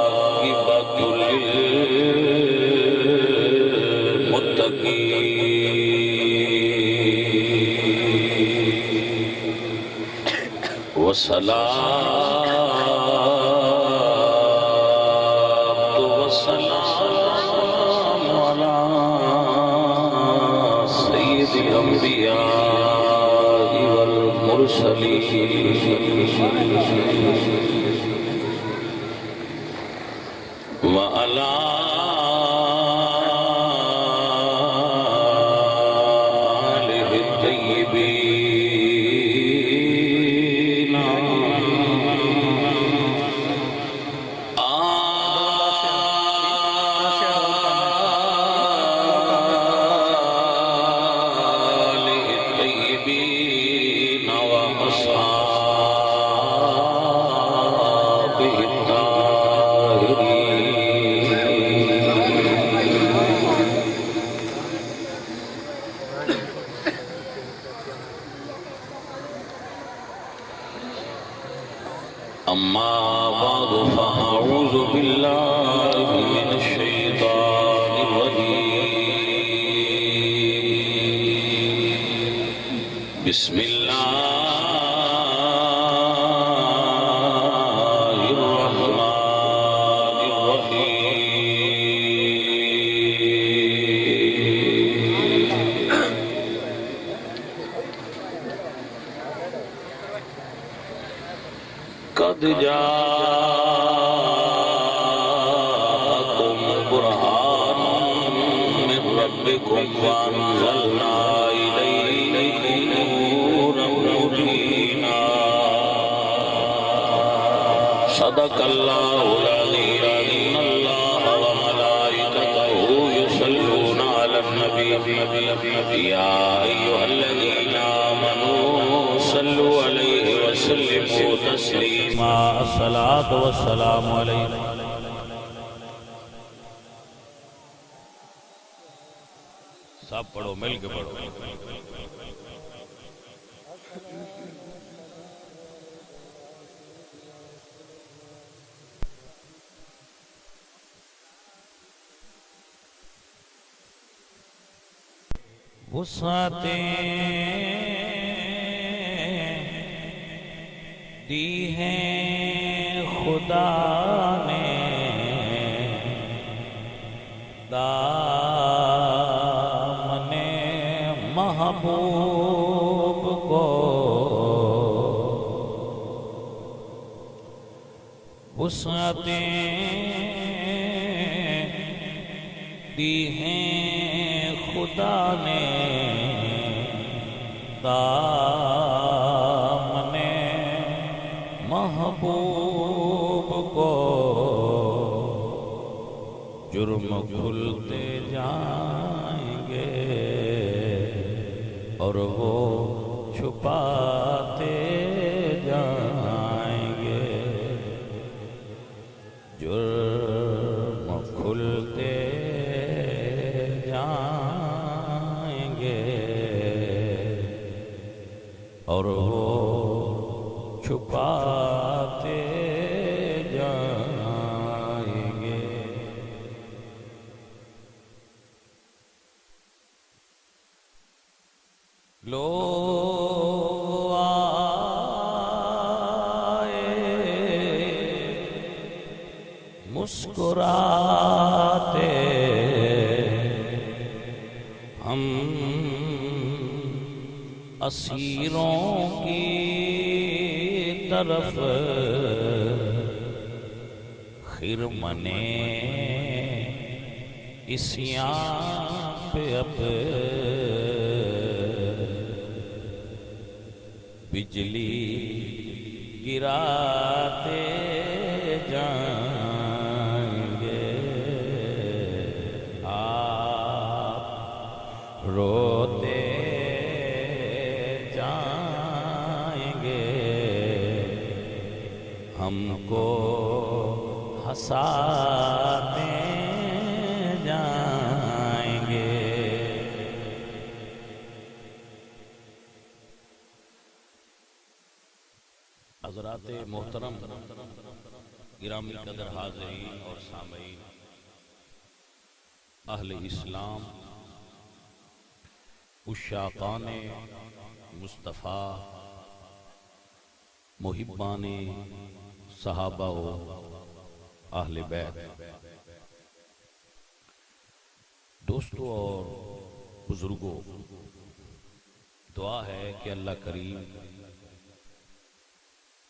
والعاقبة للمتقين والسلام على سيد الأنبياء والمرسلين وعلى آله الطيبين وأصحابه أما بعد فأعوذ بالله من الشيطان الرجيم بسم الله الرحمن الرحيم قد جاءكم برهان من ربكم وأنزلنا إليكم نورا مبينا صدق الله العظيم إن الله وملائكته يصلون على النبي يا أيها الذين آمنوا صلوا عليه وسلموا تسليما الصلاة والسلام عليه سب پڑھو مل کے پڑھو وسعتیں دی ہیں خدا نے دامن محبوب کو وسعتیں دی ہیں خدا نے دامن محبوب کو جرم کھلتے جائیں گے اور وہ چھپاتے جائیں گے جرم کھلتے جائیں گے اور وہ چھپاتے جائیں گے لو آئے مسکراتے ہم اسیروں کی طرف خرمنے عصیان پہ اب بجلی گراتے جائیں گے آپ روتے جائیں گے ہم کو ہنساتے جائیں گے حضرات محترم، گرامی قدر حاضرین اور سامعین، اہل اسلام، عشاقان مصطفیٰ، محبان صحابہ و اہل بیت، دوستوں اور بزرگوں، دعا ہے کہ اللہ کریم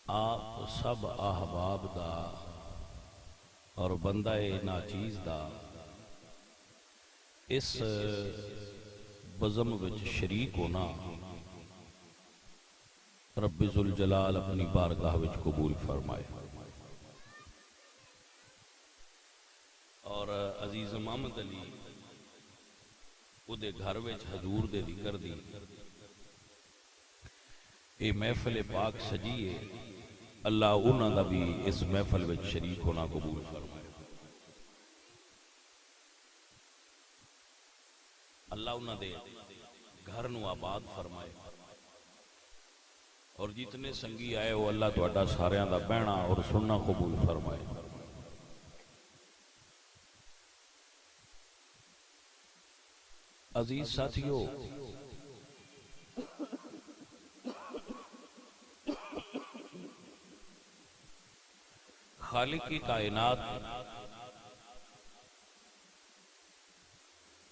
آپ سب احباب دا اور بندہ ناچیز دا اس بزم وچ شریک ہونا رب ذوالجلال اپنی بارگاہ وچ قبول فرمائے۔ اور عزیز محمد علی او دے گھر وچ حضور دے ذکر دی اے محفل پاک سجیے، اللہ انہاں دا بھی اس محفل وچ شریک ہونا قبول فرمائے۔ اللہ انہاں دے گھر نو آباد فرمائے، اور جتنے سنگی آئے ہو اللہ تہاڈا ساریاں دا بہنا اور سننا قبول فرمائے۔ عزیز ساتھیو، خالق کی کائنات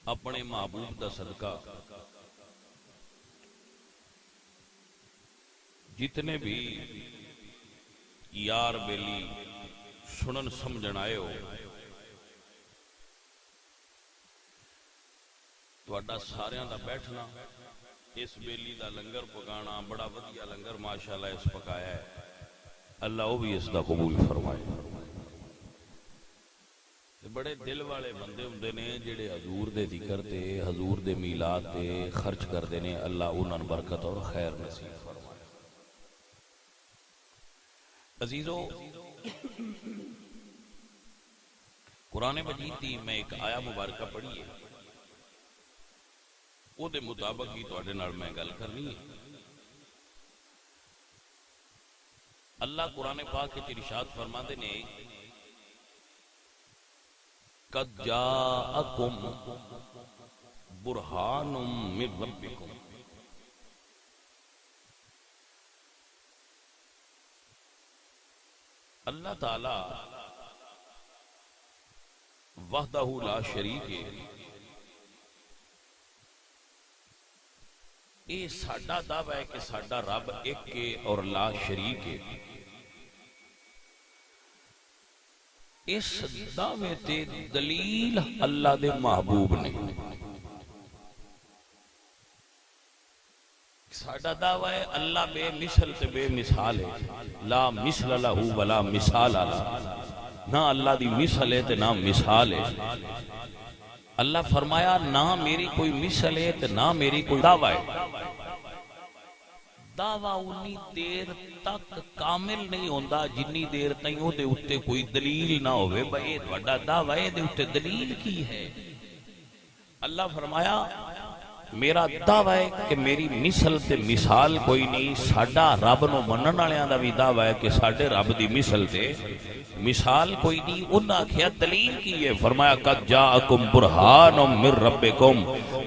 اپنے محبوب دا صدقہ جتنے بھی یار بیلی سنن سمجھن آئے ہو، تہاڈا ساریاں دا بیٹھنا، اس بیلی دا لنگر پکانا، بڑا ودیا لنگر ماشاءاللہ اس پکایا ہے، اللہ وہ بھی اس دا قبول فرمائے۔ بڑے دل والے بندے ہوندے نے جڑے حضور دے ذکر تے، حضور دے میلاد تے خرچ کردے نے، اللہ انہاں نوں برکت اور خیر نصیب فرمائے۔ عزیزو، قرآن مجید دی میں ایک آیا مبارکہ پڑھی ہے، او دے مطابق ہی تواڈے نال میں گل کرنی ہے۔ اللہ قرآن پاک کے ارشاد فرماندے نے، قد جاءکم برہان من ربکم، اللہ تعالی وحدہ لا شریک ہے، یہ ساڈا دعویٰ ہے کہ ساڈا رب ایک ہے اور لا شریک ہے۔ اس دعوے تے دلیل اللہ دے محبوب نے۔ ساڈا دعویٰ ہے اللہ بے مثل تے بے مثال ہے، لا مثل لہ ولا مثال لہ، نہ اللہ دی مثل ہے تے نہ مثال ہے۔ اللہ فرمایا نہ میری کوئی مثل ہے تے نہ میری کوئی دعویٰ ہے۔ دعویٰ انی دیر تک کامل نہیں ہوندا جنی دیر تائیں دے اتے کوئی دلیل نہ ہوئے، بھئی تہاڈا دعویٰ دے اتے دلیل کی ہے۔ اللہ فرمایا میرا دعویٰ ہے کہ میری مثل تے مثال کوئی نہیں، ساڈا رب نو منن والیاں دا بھی دعویٰ ہے کہ ساڈے رب دی مثل تے مثال کوئی نہیں۔ انہاں کیا دلیل کی ہے؟ فرمایا قد جاءکم برہان من ربکم،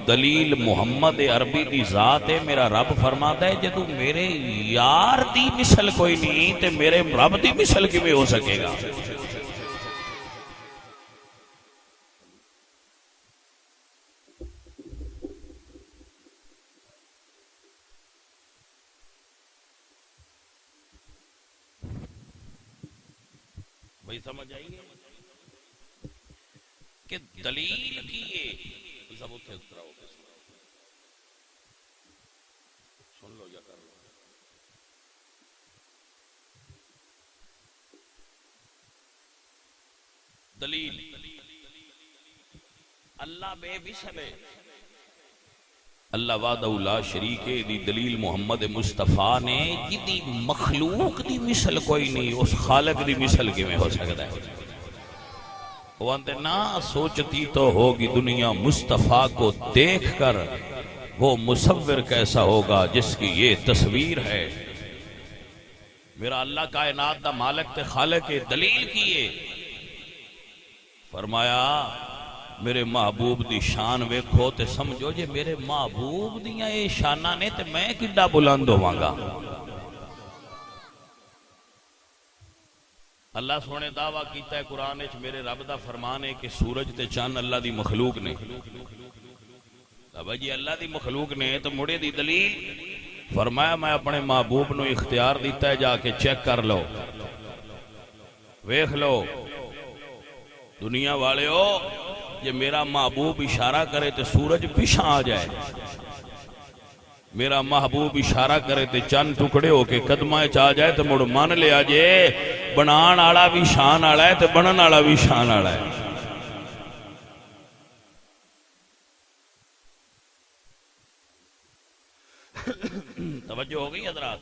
دلیل محمد عربی دی ذات ہے۔ میرا رب فرماتا ہے جدو میرے یار دی مثل کوئی نہیں تے میرے رب دی مثل کیویں ہو سکے گا؟ بھائی سمجھ آئیے کہ دلیل کیے سب اتنے اتراؤ سن لو یا کر لو۔ دلیل اللہ بے مثل ہے، اللہ وحدہ لا شریک ہے، دی دلیل محمد مصطفیٰ نے جدی مخلوق دی مثل کوئی نہیں، اس خالق دی مثل کیویں ہو سکتا ہے؟ وہ انتے نہ سوچتی تو ہوگی دنیا مصطفیٰ کو دیکھ کر وہ مصور کیسا ہوگا جس کی یہ تصویر ہے۔ میرا اللہ کائنات دا مالک تے خالق ہے، دلیل کیے؟ فرمایا میرے محبوب دی شان ویکھو تے سمجھو جے میرے محبوب دیاں اے شاناں نے تے میں کڈا بلند ہوواں گا۔ اللہ سونے دعویٰ کیتا ہے قرآن وچ، میرے رب دا فرمان ہے کہ سورج تے چاند اللہ دی مخلوق نے۔ اب جی اللہ دی مخلوق نے تو مڑے دی دلیل فرمایا میں اپنے محبوب نو اختیار دیتا ہے، جا کے چیک کر لو، ویکھ لو دنیا والے ہو، یہ میرا محبوب اشارہ کرے تو سورج پیچھے آ جائے، میرا محبوب اشارہ کرے تو چند ٹکڑے ہو کے قدمہ چاہ جائے تو مڑ مان لیا جے بنان آڑا بھی شان آڑا ہے تو بنن آڑا بھی شان آڑا ہے۔ توجہ ہو گئی حضرات؟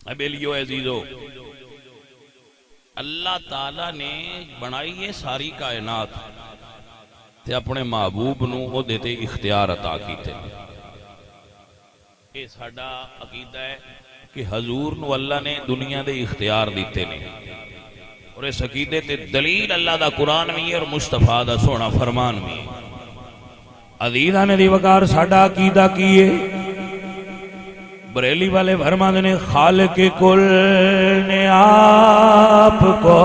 ابیلیو عزیزو، اللہ تعالیٰ نے بنائی ہے ساری کائنات تے اپنے محبوب نو او دیتے اختیار عطا کیتے۔ یہ ساڈا عقیدہ ہے کہ حضور نو اللہ نے دنیا دے اختیار دیتے نے، اور اس عقیدے تے دلیل اللہ دا قرآن بھی ہے اور مصطفیٰ دا سونا فرمان بھی ہے۔ عزیزاں دی وقار ساڈا عقیدہ کیے؟ بریلی والے فرماتے نے خالق کل نے آپ کو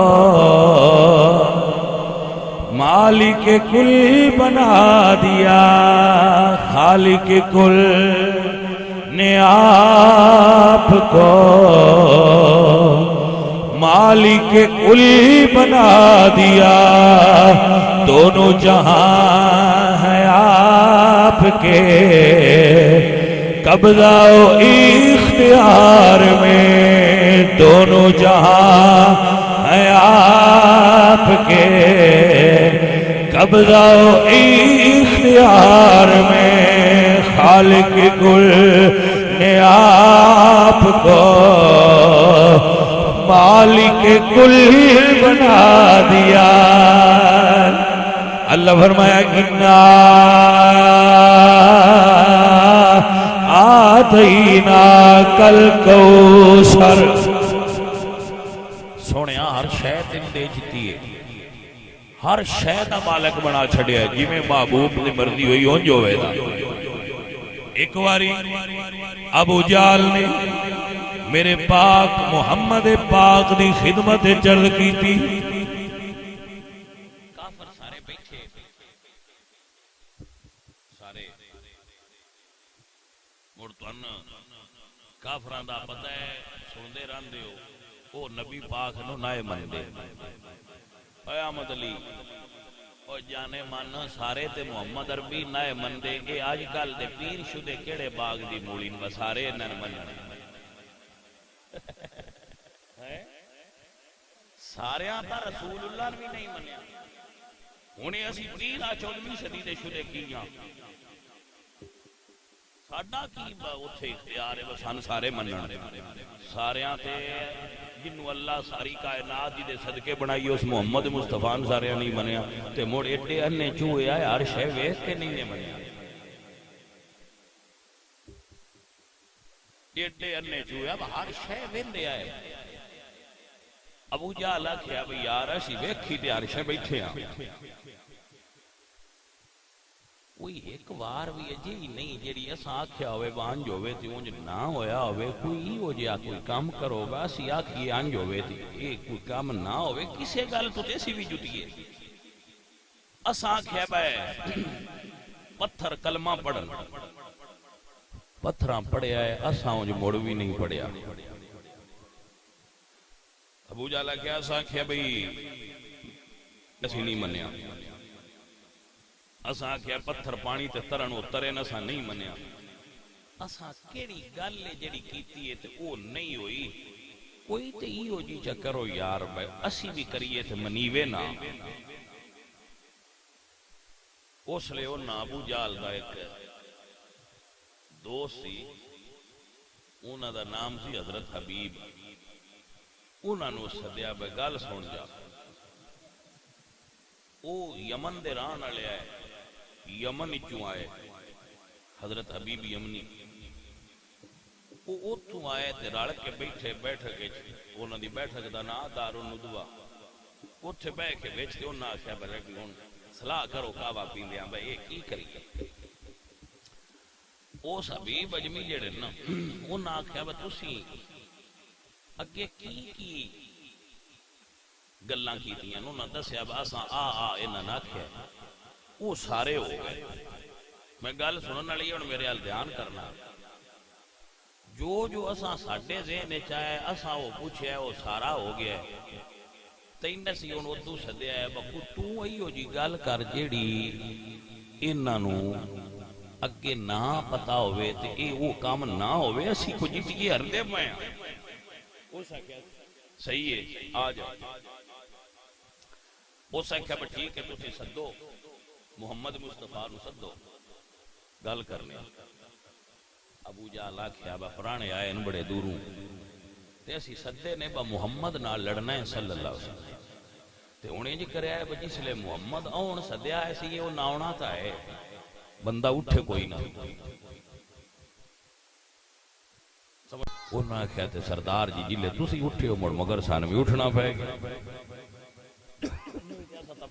مالک کل بنا دیا، خالق کل نے آپ کو مالک کل بنا دیا، دونوں جہاں ہیں آپ کے قبضہ و اختیار میں، دونوں جہاں ہیں آپ کے قبضہ و اختیار میں، خالق کل نے آپ کو مالک کل بنا دیا۔ اللہ فرمایا اِنَّا آتَيْنَاكَ الْكَوْثَرَ، سونیا ہر شے تینوں دے دتی ہے، ہر شے دا مالک بنا چھڑیا ہے، جویں محبوب دی مرضی ہوئی اونج ہوے دا۔ ایک واری ابو جہل نے میرے پاک محمد پاک دی خدمت چرد کی تھی، کافر سارے بیٹھے، سارے مڑ تن کافراں دا پتہ ہے سندے رہندے ہو، او نبی پاک نو نائے مندے، اے احمد علی او جانے من سارے تے محمد عربی نائے مندے، اے آج کل دے پیر شدے کیڑے باغ دی مولی نو سارے نن مننے ساریاں تا رسول اللہ نے بھی نہیں منیا، ہونے اسی 14ویں صدی دے شدے کیاں، ساڈا کی اتھے اختیار ہے سن سارے منن، ساریاں تے جنوں اللہ ساری کائنات دے صدقے بنائی اس محمد مصطفیٰ ساریاں نہیں منیا، تے مڑ ایڈے انے چوہے آئے ہر شے ویکھ کے نہیں منیا، ایڈے انے چوہے اب ہر شے ویندے آئے۔ ابو جہل آکھیا بھئی یار اسی ویکھی تے ہر شے بیٹھے ہاں، کوئی ایک وار بھی اجی نہیں جیڑی اساں آکھیا ہوئے وانج ہوئے تے اونج نہ ہویا ہوئے، کوئی ہو جیا کوئی کام کرو گا اسی آکھیے انج ہوئے تے ایک کوئی کام نہ ہوئے، کسے گل تو تیسی بھی جٹیے۔ اساں آکھیا بھائی پتھر کلمہ پڑھن، پتھراں پڑھیا ہے، اساں اونج مڑ بھی نہیں پڑھیا۔ ابو جہل کیا اساں آکھیا بھئی اسی نہیں منیا، اساں آکھیا پتھر پانی تے ترن اترے اساں نہیں منیا، اساں کیڑی گل ہے جڑی کیتی ہے تے او نہیں ہوئی، کوئی تے ایہو جی چکر ہو یار بھائی اسی بھی کریے تے منیوے نا۔ اس لئے انہاں ابو جہل دا ایک دوست سی، انہاں دا نام سی حضرت حبیب، انہاں نو سدیا بے گل سن جا، او یمن دے رہن والے آئے، یمن چوں آئے، حضرت حبیب یمنی، وہ اتوں آئے تے رل کے بیٹھے بیٹھک انہوں دی بیٹھک دا نام دارالندوا اتنے بہ کے بیچتے انہیں آخیا بھائی بھی ہوں سلاح کرو کعوہ پیندے ہیں بھائی یہ کی کریے اس حبیب اجمی جڑے نا انہیں آخیا بھائی تسی اگے کی گلاں کیتیاں انہوں نے دسیا اساں انہاں نے آخیا وہ سارے ہو گئے میں گل سنن والی ہن میرے ال دھیان کرنا جو اساں ساڈے ذہن وچ آیا اساں وہ پوچھیا وہ سارا ہو گیا تین سی ہن ادو سدیا ہے بکو تو ایو جی گل کر جیڑی انہاں نو اگے نہ پتا ہوئے تے اے وہ کام نہ ہوئے اسی کو جتگی ہردے میں صحیح ہے آ جا اس آخیا بھائی ٹھیک ہے تسی سدو محمد مصطفیٰ نو سدو گل کرنے ابو جہل آخیا با پرانے آئے ان بڑے دوروں تے اسی سدے نے با محمد نال لڑنا ہے صلی اللہ علیہ وسلم تے انہیں جی کریا ہے بجی اس لئے محمد آن سدیا ہے سی یہ وہ ناؤنا تا ہے بندہ اٹھے کوئی نہ انہوں نے کہتے سردار جی جلے تسی اٹھے ہو مڑ مگر سان بھی اٹھنا پائے گا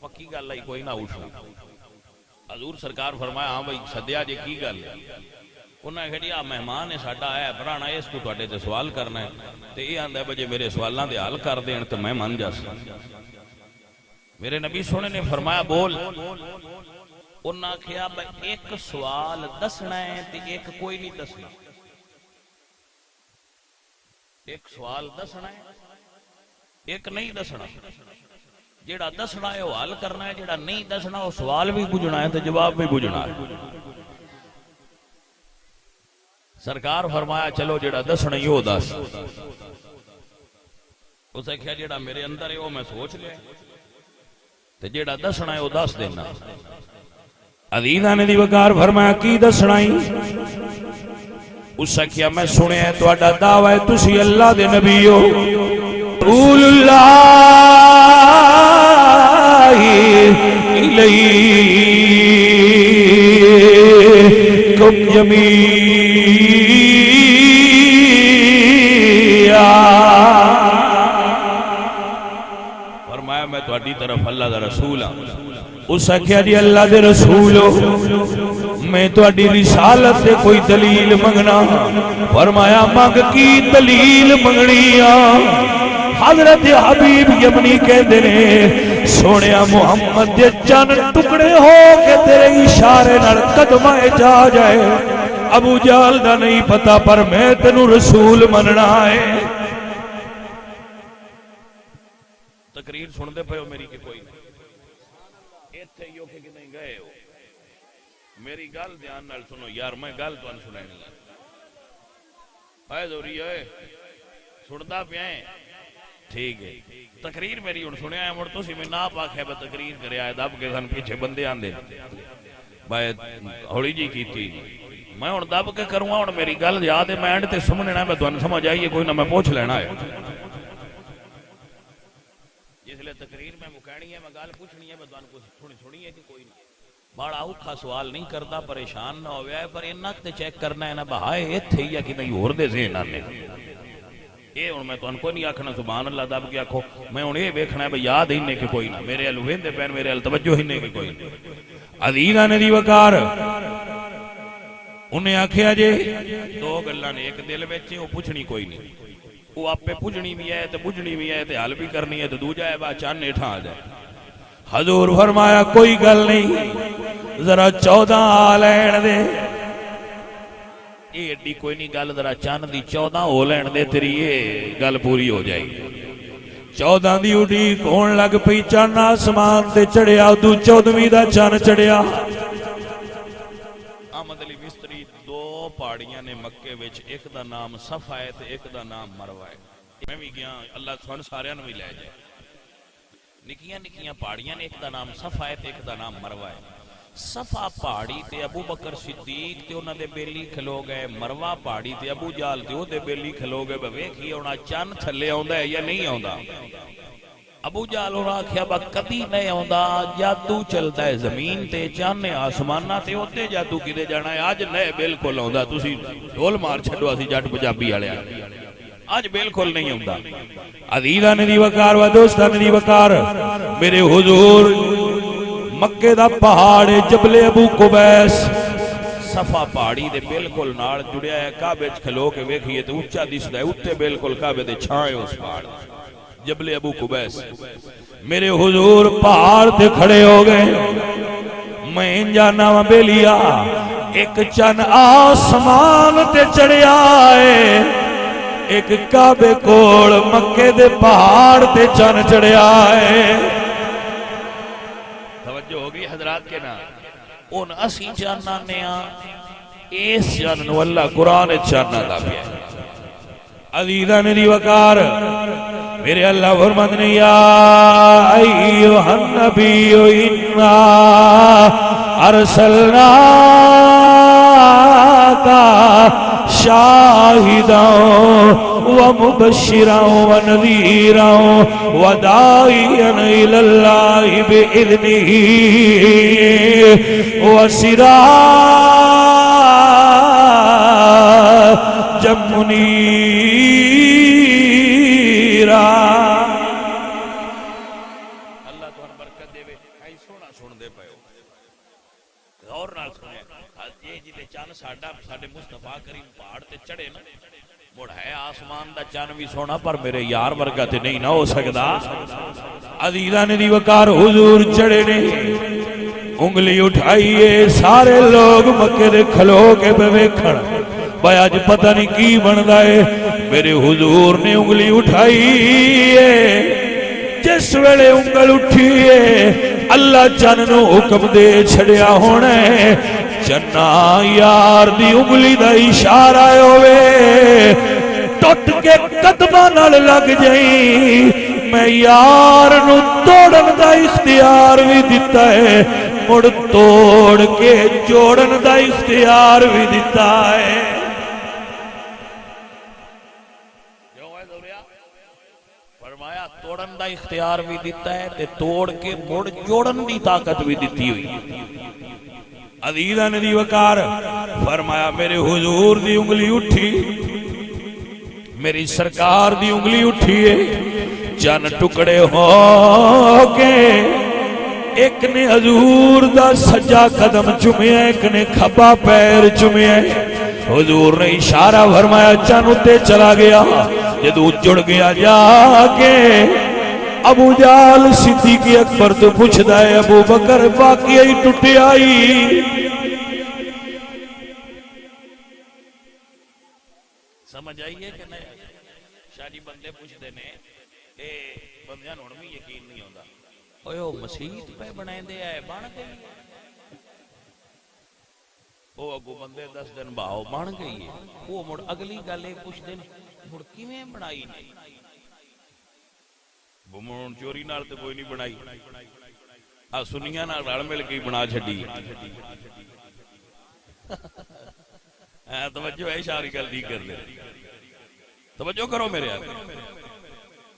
پکی گل ہے کوئی نہ اٹھنا حضور سرکار فرمایا ہاں بھائی سدیا جی کی گل ہے انہوں نے کہا جی مہمان ہے ساڈا آیا پرانا اس کو تواڈے تے سوال کرنا ہے تے یہ آندا ہے بجے میرے سوالاں دے حل کر دین تے میں من جاس میرے نبی سونے نے فرمایا بول انہوں نے کہا بھائی ایک سوال دسنا ہے تے ایک کوئی نہیں دسنا ایک سوال دسنا ہے ایک نہیں دسنا جیڑا دسنا ہے وہ حل کرنا ہے جیڑا نہیں دسنا وہ سوال بھی بجھنا ہے تو جواب بھی بجھنا ہے سرکار فرمایا چلو جیڑا دسنا ہی وہ دس اسے کہا جیڑا میرے اندر ہے وہ میں سوچ لیا تو جیڑا دسنا ہے وہ دس دینا عزیزاں نے دی وقار فرمایا کی دسنا ہی اس کیا میں سنے ہیں تو اڈا دعوی ہے تسی اللہ دے نبی ہو رسول اللہ الیکم جمیعا فرمایا میں تو اڈی طرف اللہ دا رسول ہوں اس کیا جی اللہ دے رسول ہو میں تو اڈی رسالت دے کوئی دلیل منگنا فرمایا مانگ کی دلیل منگنیا حضرت حبیب یمنی کہندے نے سونیا محمد دے چن ٹکڑے ہو کے تیرے اشارے نال قدمہ جا جائے ابو جہل دا نہیں پتا پر میں تینوں رسول مننا ہے تقریر سن دے پے ہو میری کہ کوئی نہیں ایتھے یو کہ نہیں گئے ہو میری گل دھیان نال سنو یار میں گل تو ان سنانی ہے اے دوری اے سندا پیائیں ٹھیک ہے تقریر میری ان سنیا ہے مڑ تو سی میں ناپ آکھے با تقریر کرے آئے دب کے سن پیچھے بندے آندے بھائی ہوڑی جی کی تھی میں ان دب کے کروں گا میری گل یاد ہے میں اینڈ تے سمجھنا ہے میں تو ان سمجھ آئیے کوئی نہ میں پوچھ لینا ہے جس لئے تقریر میں مکہنی ہے میں گل پوچھنی ہے میں تو ان کو چھوڑی ہے کہ کوئی نہ بڑا اوکھا سوال نہیں کرتا پریشان نہ ہویا ہے پر انک تے چیک کرنا ہے نا بہائے ایتھے یا کہ نہیں اور دے ذہن آنے یہ ان میں تو ان کو نہیں آکھنا سبحان اللہ دب کیا کھو میں ان یہ بیکھنا ہے بھئی یاد ہی نہیں کہ کوئی نہ میرے الوین دے پین میرے التوجہ ہی نہیں کہ کوئی نہ عزیزہ نے دی وقار انہیں آکھیا جے دو گلہ نے ایک دل بیچے وہ پوچھنی کوئی نہیں وہ آپ پہ پوچھنی بھی ہے تو بجھنی بھی ہے تو حل بھی کرنی ہے تو دو جائے با چاند نیٹھا آ جائے حضور فرمایا کوئی گل نہیں ذرا 14 آلین دے یہ ایڈی کوئی نہیں گل ذرا چاند دی 14 ہو لین دے تیری یہ گل پوری ہو جائے 14 دی اڈی کون لگ پئی چاند آسمان تے چڑھیا دو 14ویں دا چاند چڑھیا احمد علی مستری دو پہاڑیاں نے مکے وچ ایک دا نام صفا ہے تے ایک دا نام مروہ ہے میں بھی گیا اللہ سبحانہ سارے نو بھی لے جائے نکیاں نکیاں پہاڑیاں نے ایک دا نام صفا ہے تے ایک دا نام مروہ ہے صفا پہاڑی تے ابو بکر صدیق تے انہاں دے بیلی کھلو گئے مروہ پہاڑی تے ابو جہل تے او دے بیلی کھلو گئے ویکھیے ہونا چن تھلے آوندا ہے یا نہیں آوندا ابو جہل اور آکھیا با کدی نہیں آندا جادو چلتا ہے زمین تے چانے آسمانہ تے ہوتے جادو کدے جانا ہے آج نہیں بالکل آندا تسی ڈھول مار چھڈو اسی جٹ پنجابی والے آج بالکل نہیں آندا عزیزان دی وقار و دوستان دی وقار میرے حضور مکے دا پہاڑ جبل ابو قبیس صفا پہاڑی دے بالکل نال جڑیا ہے کعبے وچ کھلو کے ویکھیے تے اونچا دسدا ہے اوتے بالکل کعبے دے چھائے اس پہاڑ جبل ابو قبیس میرے حضور پہاڑ تے کھڑے ہو گئے میں جانا بے لیا ایک چن آسمان تے چڑھیا ہے ایک کعبے کول مکے دے پہاڑ تے چن چڑھیا ہے توجہ ہوگی حضرات کے نا ان اسی جاننا نیا اس جاننو اللہ قرآن جاننا دا پیا عزیزان دی وقار میرے اللہ فرماتے ہیں یا ایوہ النبی انا ارسلناکا شاہدا ومبشرا ونذیرا وداعیا الی اللہ بإذنہ وسراجا منیرا اللہ تو برکت دے کئی سونا سن دے پئے غور نال سنے یہ جے چن ساڈے مصطفیٰ کریم پہاڑ تے چڑھے نا مڑ ہے آسمان دا چن بھی سونا پر میرے یار ورگا تے نہیں نہ ہو سکدا عزیزان دی وقار حضور چڑھے نے انگلی اٹھائیے سارے لوگ مکے دے کھلو کے پہ ویکھن بھائی آج پتہ نہیں کی بندا ہے میرے حضور نے انگلی اٹھائیے جس ویلے انگل اٹھیے اللہ چن نو حکم دے چھڑیا ہونا ہے چنا یار دی انگلی دا اشارہ ہوئے ٹوٹ کے قدمہ نال لگ جائیں میں یار نو توڑن دا اختیار بھی دیتا ہے مڑ توڑ کے جوڑن دا اختیار بھی دیتا ہے فرمایا توڑن دا اختیار بھی دیتا ہے تے توڑ کے مڑ جوڑن دی طاقت بھی دیتی ہوئی عزیزان دی وقار فرمایا میرے حضور دی انگلی اٹھی میری سرکار دی انگلی اٹھیے چن ٹکڑے ہو کے ایک نے حضور دا سجا قدم چومیا ایک نے کھبا پیر چومیا حضور نے اشارہ فرمایا چن اتے چلا گیا جدو جڑ گیا جا کے ابو جہل صدیق اکبر تو پوچھدا ہے ابو بکر واقعی ٹوٹی آئی سمجھ آئیے کہ نہیں شاہی بندے پوچھتے نے اے بندیاں ہن بھی یقین نہیں ہوندا اوے او مسجد پہ بنائندے آئے بن گئی او اگو بندے 10 دن باہو بن گئی ہے وہ مڑ اگلی گل اے پوچھدے مڑ کیویں بنائی نہیں بمون چوری نال تے کوئی نہیں بنائی آ سنیاں نال رل مل کے بنا چھڈی توجہ ہے ساری گل نہیں کر لے توجہ کرو میرے آگے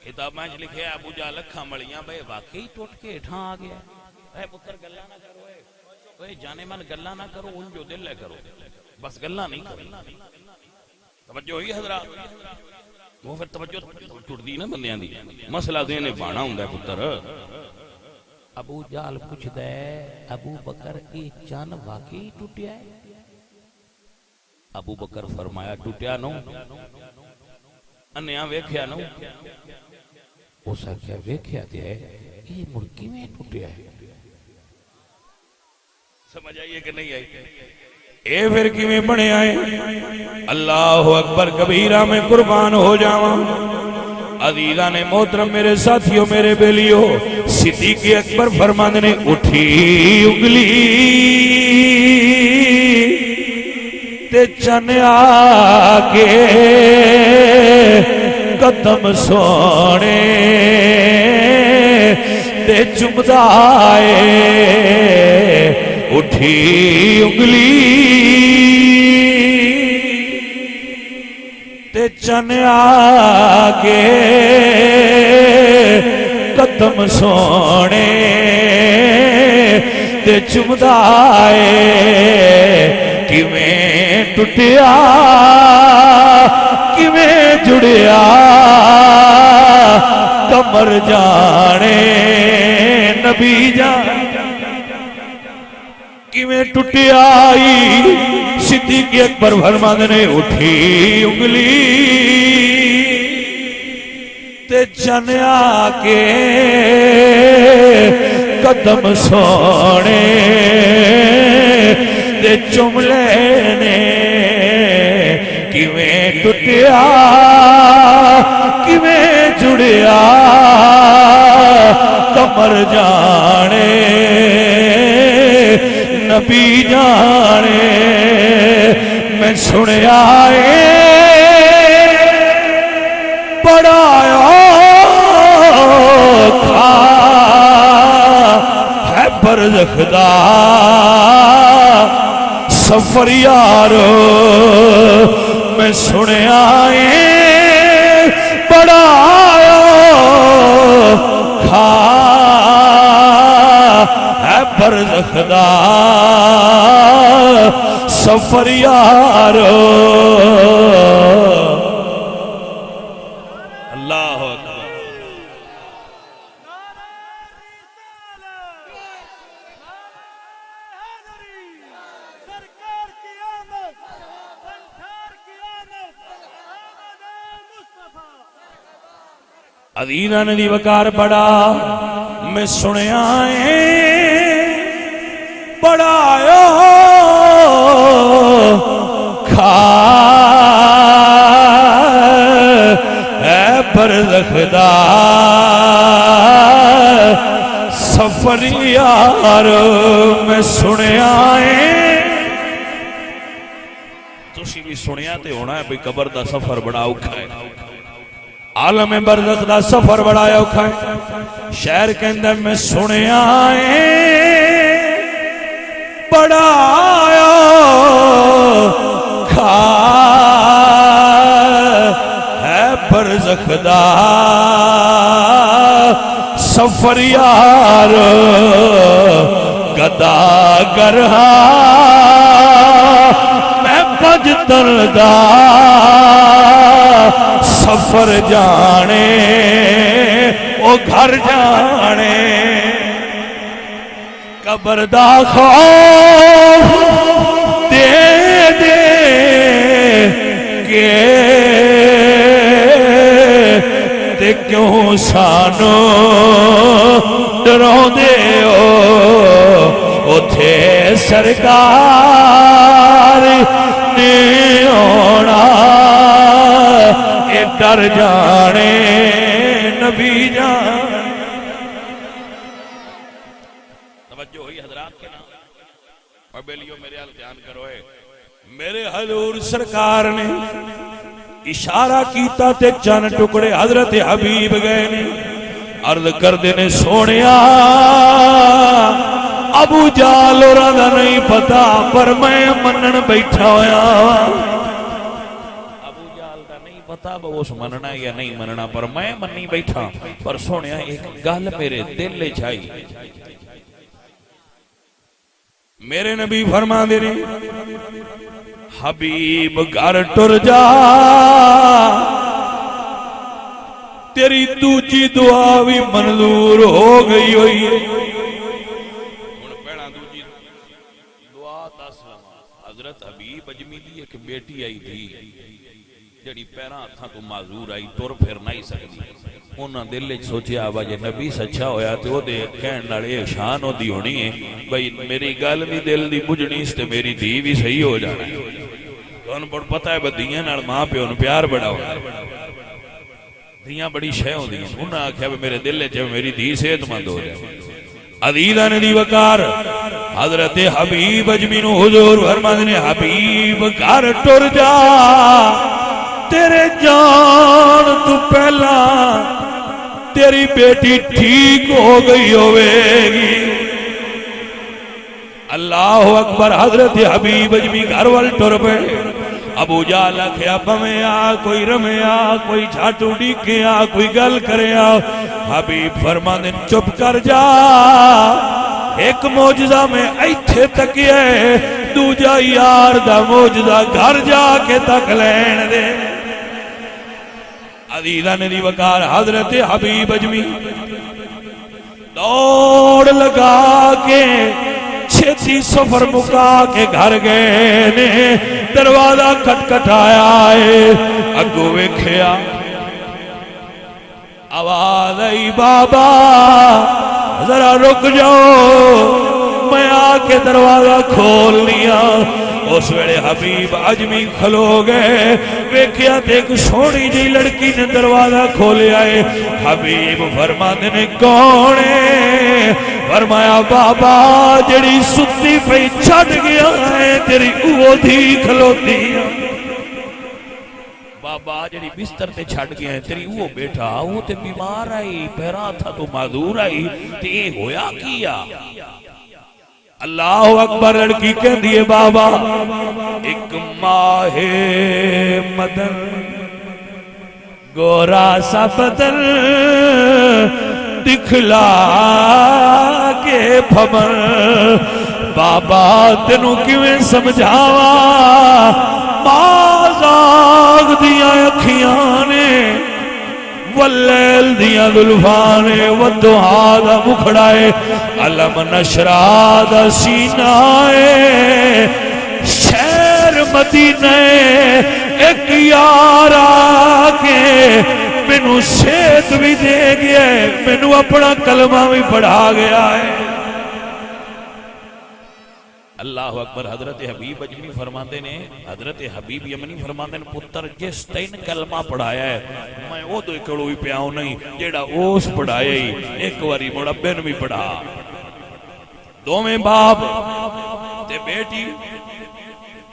کتاباں وچ لکھیا ہے ابو جہل اکھاں ملیاں بھئی واقعی ٹوٹ کے ہٹھاں آ گیا اے پتر گلاں نہ کرو اے جانے من گلاں نہ کرو ان جو دل ہے کرو بس گلاں نہیں کرو توجہ ہوئی حضرات وہ پھر توجہ ٹوٹدی نا بندیاں دی مسئلہ ذہن بانا ہوندا ہے پتر ابو جہل پوچھدا ہے ابو بکر اے چن واقعی ٹوٹیا ہے ابو بکر فرمایا ٹوٹیا نو انیاں ویکھیا نو اس آکھیا ویکھیا تے ہے یہ مڑ کیویں ٹوٹیا ہے سمجھ آئیے کہ نہیں آئی اے پھر کیویں بنے آئے اللہ اکبر کبیرہ میں قربان ہو جاواں عزیزان محترم میرے ساتھیوں میرے بیلیوں صدیق اکبر فرماندے نے اٹھی انگلی تے چن آگے قدم سونے تے چمدائے اٹھی انگلی تے چن آگے قدم سونے تے چمدا اے کیویں ٹٹیا کیویں جڑیا کمر جانے نبی جان کیویں ٹٹیا صدیق اکبر فرماندے نے اٹھی انگلی تے چنیا کے قدم سونے تے چم لینے کیویں ٹٹیا کیویں جڑیا کمر جانے نبی جانے میں سنیا بڑا اوکھا ہے برزخ دا سفر یارو میں سنیا بڑا اوکھا ہے برزخ دا سفر یارو اللہ اکبر عدیدہ نے دی وقار بڑا میں سنیا بڑا کھا اے برزخ دا سفر یارو میں سنیا تسی بھی سنیا تے ہونا ہے بھئی قبر دا سفر بڑا اوکھا ہے عالم برزخ دا سفر بڑا اوکھا ہے شہر کے اندر میں سنیا بڑا اوکھا ہے برزخ دا سفر یارو گدا گرہا میں پجتر دا سفر جانے او گھر جانے قبر دا خوف دے دے کے تے کیوں سانو ڈروں دے اوتھے سرکار نے آنا اے ڈر جانے نبی جان توجہ ہوئی حضرات کے نام اور بیلیوں میرے حال دھیان کرو میرے حضور سرکار نے اشارہ کیتا تے چند ٹکڑے حضرت حبیب گئے نے عرض کر دینے سونیا ابو جال اور دا نہیں پتا پر میں منن بیٹھا ہویا ابو جال دا نہیں پتا اس مننا یا نہیں مننا پر میں مننی بیٹھا پر سونیا ایک گل میرے دل لے چھائی میرے نبی فرما دے رہے حبیب گھر ٹر جا تیری دوجی دعا بھی منظور ہو گئی ہوئی حضرت حبیب اجمی دی ایک بیٹی آئی تھی جڑی پیران ہتھاں تو معذور آئی تر پھر نہیں سکتی انہاں دل وچ سوچیا وا جے نبی سچا ہویا تے او دے کہن نال اے شان ہوندی ہونی ہے بھئی میری گل بھی دل دی بجھنی تے میری دھی بھی صحیح ہو جانا ہے تھانوں بڑا پتہ ہے بدیاں نال ماں پیو نوں پیار بڑا ہوندا ہے دھیاں بڑی شے ہوندیاں انہاں آکھیا میرے دل وچ میری دھی صحت مند ہو جائے عزیزاں نے دی وقار حضرت حبیب اجمی نو حضور فرماندے نے حبیب گھر ٹر جا تیرے جان تو پہلا تیری بیٹی ٹھیک ہو گئی ہوئے گی اللہ اکبر حضرت حبیب اجمی گھر وال ٹر پے ابو جہل آکھیا بھویں آ کوئی رمیا کوئی جھٹ اڈیکیا کوئی گل کریا حبیب فرماندے چپ کر جا ایک معجزہ میں ایتھے تک ہے دوجا یار دا معجزہ گھر جا کے تک لین دے عزیزان دی وقار حضرت حبیب اجمی دوڑ لگا کے چھتی سفر مکا کے گھر گئے نے دروازہ کھٹکھٹایا ہے اگوں ویکھیا آواز آئی بابا ذرا رک جاؤ میں آ کے دروازہ کھول لیا اس ویلے حبیب اجمی کھلو گئے ویکھیا تے ایک سونی جی لڑکی نے دروازہ کھولیا ہے حبیب فرماندے نے کون ہے فرمایا بابا جڑی ستی پئی چھڈ گیا ہے تیری اوہ دھی کھلوتی بابا جڑی بستر تے چھڈ گیا ہے تیری اوہ بیٹھا وہ تے بیمار آئی پیرا تھا تو معذور آئی تے یہ ہویا کیا اللہ اکبر لڑکی کہہ دیے بابا ایک ماہ مدن گورا سا بدن دکھلا کے پھمر بابا تینوں کیویں سمجھاوا مازاغ دیاں اکھیاں نے واللیل دیاں دلفانے والدہا دا مکھڑائے علم نشرا دا سینائے شہر مدینہ ایک یار آکے مینوں سیت بھی دے گیا ہے مینوں اپنا کلمہ بھی پڑھا گیا ہے اللہ اکبر حضرت حبیب اجمی فرماندے نے حضرت حبیب یمنی فرماندے نے پتر جس تین کلمہ پڑھایا ہے میں وہ دو اکڑو بھی پیاؤں نہیں جیڑا اوس پڑھایا ہی ایک واری مڑبن بھی پڑھا دو میں باپ تے بیٹی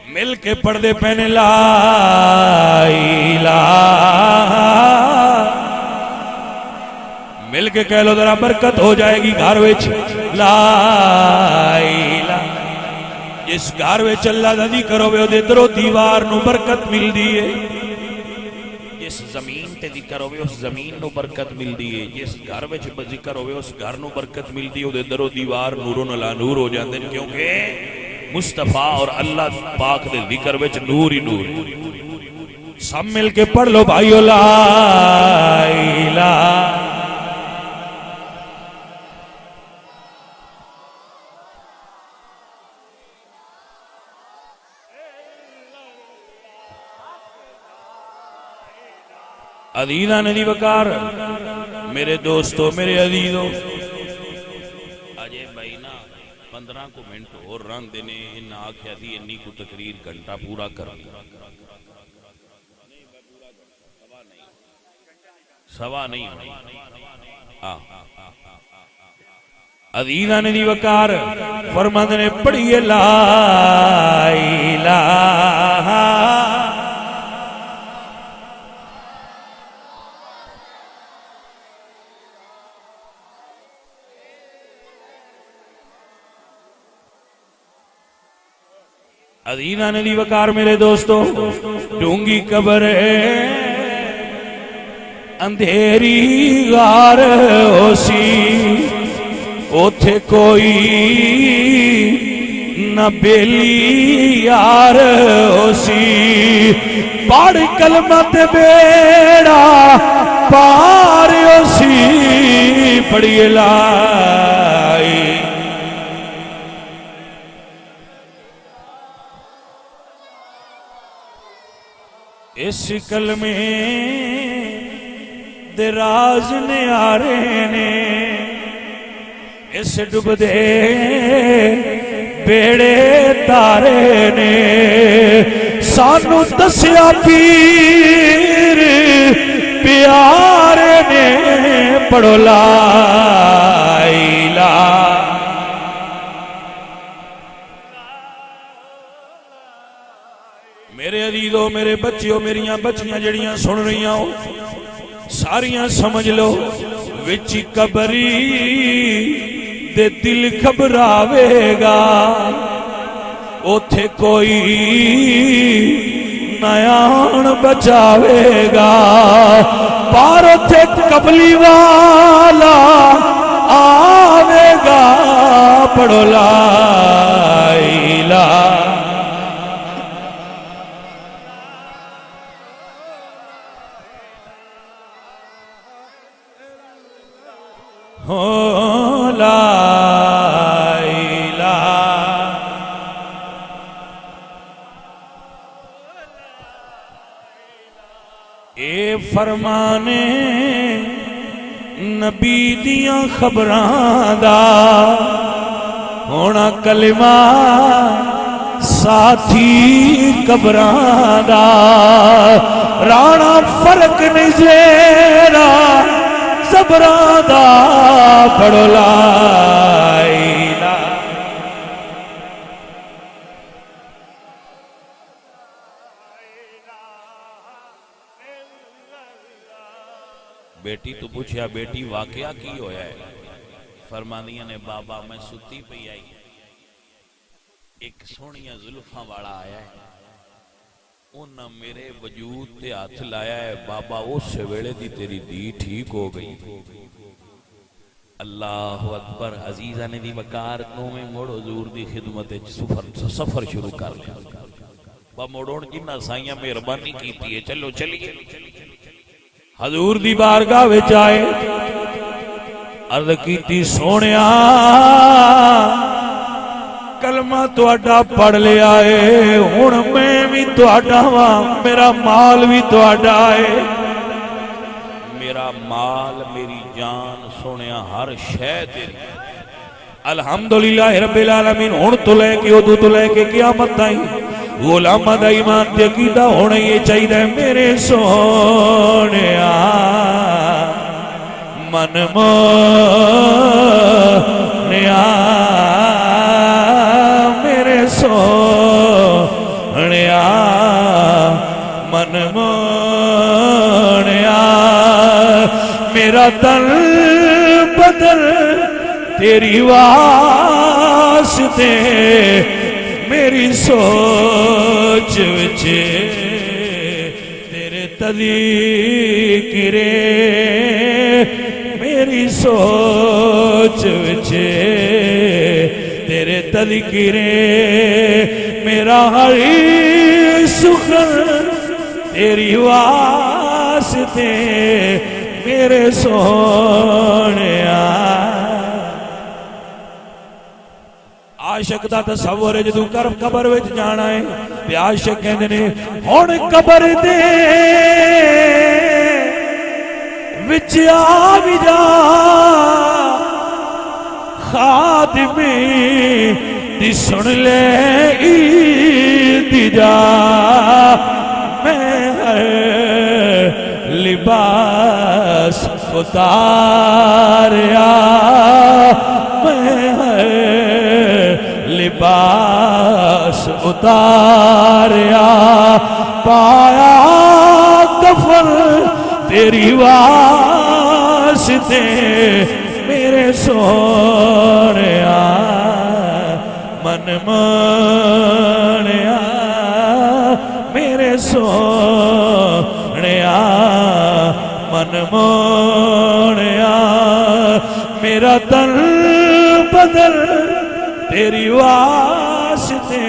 مل کے پردے پہنے لا الہ مل کے کہہ لو ذرا برکت ہو جائے گی گھر وچ لا الہ جس گھر وچ اللہ دا ذکر ہوے او دے درو دیوار نو برکت ملدی ہے جس زمین تے ذکر ہوے اس زمین نو برکت ملدی ہے جس گھر وچ ذکر ہوے اس گھر نو برکت ملدی ہے او دے درو دیوار نوروں علی نور ہو جاندے نے کیونکہ مصطفیٰ اور اللہ پاک دے ذکر وچ نور ہی نور سب مل کے پڑھ لو بھائیو لا الہ عزیزان دی وقار میرے دوستو میرے عزیزو اجے بھائی نا 15 کو منٹ اور رن دینے ان آکھیا تھی انی کو تقریر گھنٹہ پورا کر سوا نہیں عزیزان دی وقار فرماندے نے پڑھیے لا الہ عزیزان دی وقار میرے دوستو ڈونگی قبر اندھیری غار ہو سی اوتھے کوئی نہ بیلی یار ہو سی پڑھ کلمہ تے بیڑا پار ہو سی پڑھیے لائی اس کلمے دے راز نیارے نے اس ڈب دے بیڑے تارے نے سانو دسیا پیر پیارے نے پڑھو لا الہ میرے عزیزو میرے بچیوں میریاں بچیاں جڑیاں سن رہیاں ہو ساریاں سمجھ لو وچی قبری دے دل گھبراوے گا اوتھے کوئی نایان بچاوے گا پار اتھے قبلی والا آوے گا پڑھو لا الہ ہو لا الہ اے فرمانے نبی دیاں خبراں دا ہونا کلمہ ساتھی قبراں دا رانا فرق نہیں زیرا صبراں دا پڑھو لا الہ بیٹی تو پوچھیا بیٹی واقعہ کی ہویا ہے؟ فرمانیاں نے بابا میں ستی پئی آئی ایک سونیاں زلفاں والا آیا ہے انہاں میرے وجود تے ہاتھ لایا ہے بابا اس ویلے دی تیری دی ٹھیک ہو گئی اللہ اکبر عزیزہ نے دی وقار تو میں موڑ حضور دی خدمت سفر شروع کر لیا با موڑون جنہ سائیاں مہربانی کیتی ہے چلو چلیے حضور دی بارگاہ وچ آئے عرض کیتی سونیا کلمہ تواڈا پڑھ لیا ہے ہن میں بھی تواڈا ہاں میرا مال بھی تواڈا ہے میرا مال میری جان سونیا ہر شے تیری الحمدللہ رب العالمین ہن تو لے کے ادو تو لے کے قیامت تائیں غلامہ دا ایمان تے عقیدہ ہونا یہ چاہیے میرے سونیا من مونیا میرے سونیا من مونیا میرا دل بدل تیری واسطے میری سوچ وچے تیرے تذکرے میری سوچ وچے تیرے تذکرے میرا ہر سخن تیری واسطے میرے سونیا عاشق دا تصور ہے جدو قبر وچ جانا ہے تے عاشق کہندے نے ہن قبر دے وچ آ بھی جا خادمی دی سن لے التجا میں ہر لباس اتاریا میں ہر لباس اتاریا پایا کفن تیری واسطے میرے سونیا من مونیا میرے سونیا من مونیا میرا تن بدل تیری واسطے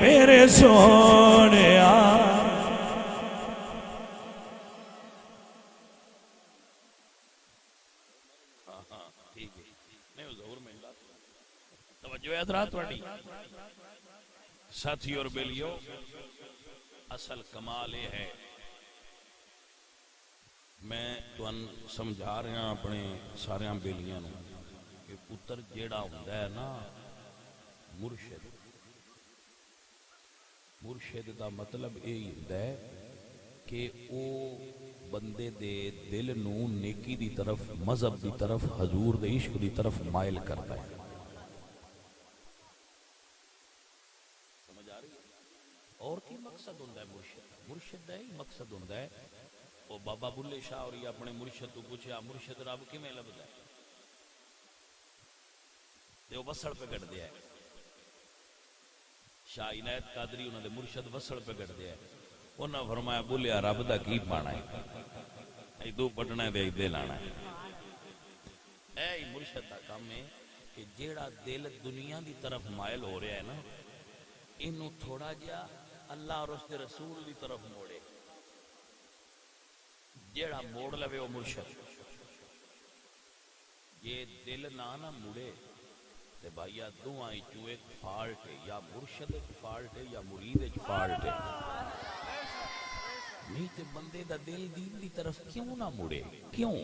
میرے سونیا توجہ حضرات واڑی ساتھی اور بیلیو اصل کمال یہ ہے میں تن سمجھا رہا اپنے سارے بیلیاں کہ پتر جیڑا ہوتا ہے نا مرشد مرشد دا مطلب یہ ہوتا ہے کہ او بندے دے دل نو نیکی دی طرف مذہب دی طرف حضور دے عشق دی طرف مائل کرتا ہے سمجھ آ رہی ہے اور کی مقصد ہوتا ہے مرشد دا ہی مقصد ہوتا ہے وہ بابا بلے شاہ اور یہ اپنے مرشد تو پوچھا مرشد رب کی میں لبدا ہے وہ وسڑ پہ گڑ دیا ہے شاہ عنایت قادری انہوں نے مرشد وسڑ پہ گڑ دیا ہے انہاں فرمایا بولیا رب دا کی پانا ہے ایدو پٹنا ہے ایدے لانا ہے اے مرشد دا کام ہے کہ جیڑا دل دنیا دی طرف مائل ہو رہا ہے نا انہوں تھوڑا جا اللہ اور اس کے رسول دی طرف موڑے جیڑا موڑ لوے وہ مرشد یہ دل نہ مڑے تے بھائیا دعائیں چو ایک فالٹ ہے یا مرشد فالٹ ہے یا مرید فالٹ ہے نہیں تے بندے دا دل دین دی طرف کیوں نہ مڑے کیوں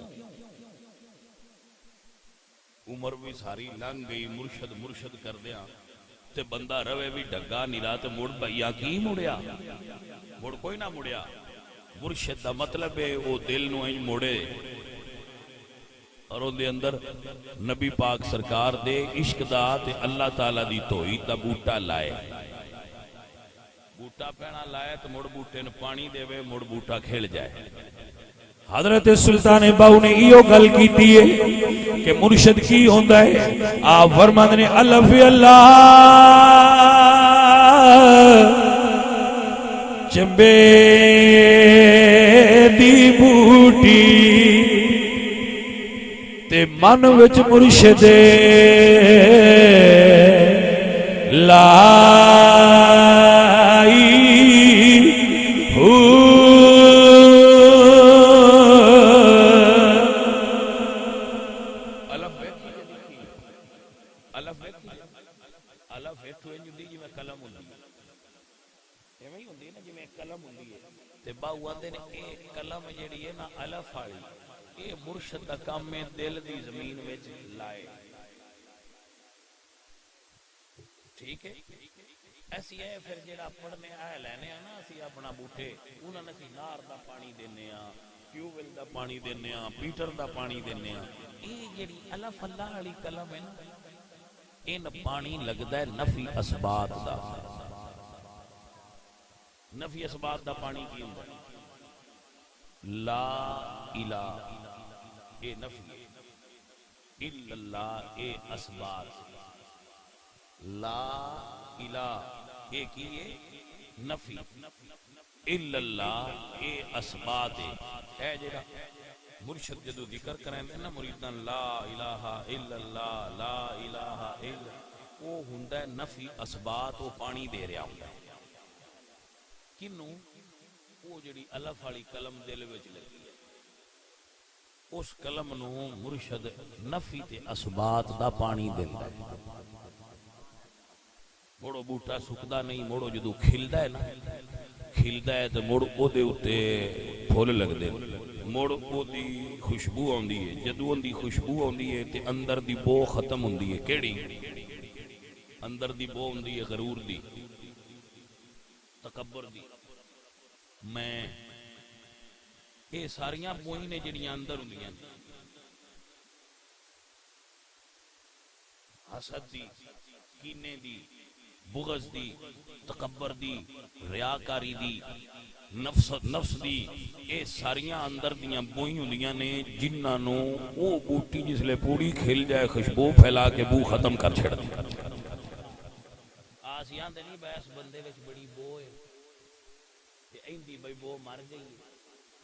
عمر بھی ساری لنگ گئی مرشد کر دیا تے بندہ روے بھی ڈگا نیرا تے مڑ بھائیا کی مڑیا مڑ کوئی نہ مڑیا مرشد دا مطلب ہے وہ دل نو انج موڑے اور ان دے اندر نبی پاک سرکار دے عشق دا تے اللہ تعالیٰ دی توحید دا بوٹا لائے بوٹا پہنا لائے تو مڑ بوٹے نے پانی دے وے مڑ بوٹا کھیل جائے حضرت سلطان باؤ نے ایو گل کیتی ہے کہ مرشد کی ہوندا ہے آپ فرماندے نے الف اللہ چمبے دی بوٹی تے من وچ مرشد لائی ہو مرشد دا کام میں دل دی زمین وچ لائے ٹھیک ہے ایسی ہے پھر جیڑا پڑھنے آئے لینے نا اسی اپنا بوٹے انہاں نے سی نار دا پانی دینے ہاں ٹیوبویل دا پانی دینے ہاں پیٹر دا پانی دینے ہاں یہ جیڑی الف اللہ والی کلم ہے نا ان پانی لگدا ہے نفی اسبات دا نفی اسبات دا پانی کی ہوندا لا الہ اے نفی الا اللہ اے اسبات لا الہ اے کیے نفی الا اللہ اے اسبات اے جڑا مرشد جدو ذکر کریں دے نا مریدان لا الہ الا اللہ لا الہ الا وہ ہوندا ہے نفی اسبات وہ پانی دے رہا ہوندا ہے کنوں وہ جڑی الف والی قلم دل وچ لگی اس کلم نو مرشد نفی تے اسبات دا پانی دیندا ہے موڑو بوٹا سکدا نہیں موڑو جدو کھلدا ہے نا کھلدا ہے تے موڑ او دے اوتے پھول لگدے موڑ او دی خوشبو آندی ہے جدو ان دی خوشبو آندی ہے تے اندر دی بو ختم ہوندی ہے کیڑی اندر دی بو ہوندی ہے غرور دی تکبر دی میں یہ ساریاں بوئی نے جڑیاں اندر ہوندیاں حسد دی کینے دی بغض دی تکبر دی ریاکاری دی نفس دی یہ ساریاں اندر دیاں بوئی ہوندیاں نے جنہاں نو او بوٹی جس لے پوری کھل جائے خوشبو پھیلا کے بو ختم کر چھڑ دی آسیاں دے نہیں بیس بندے وچ بڑی بو ہے تے ایندی بھئی بو مر گئی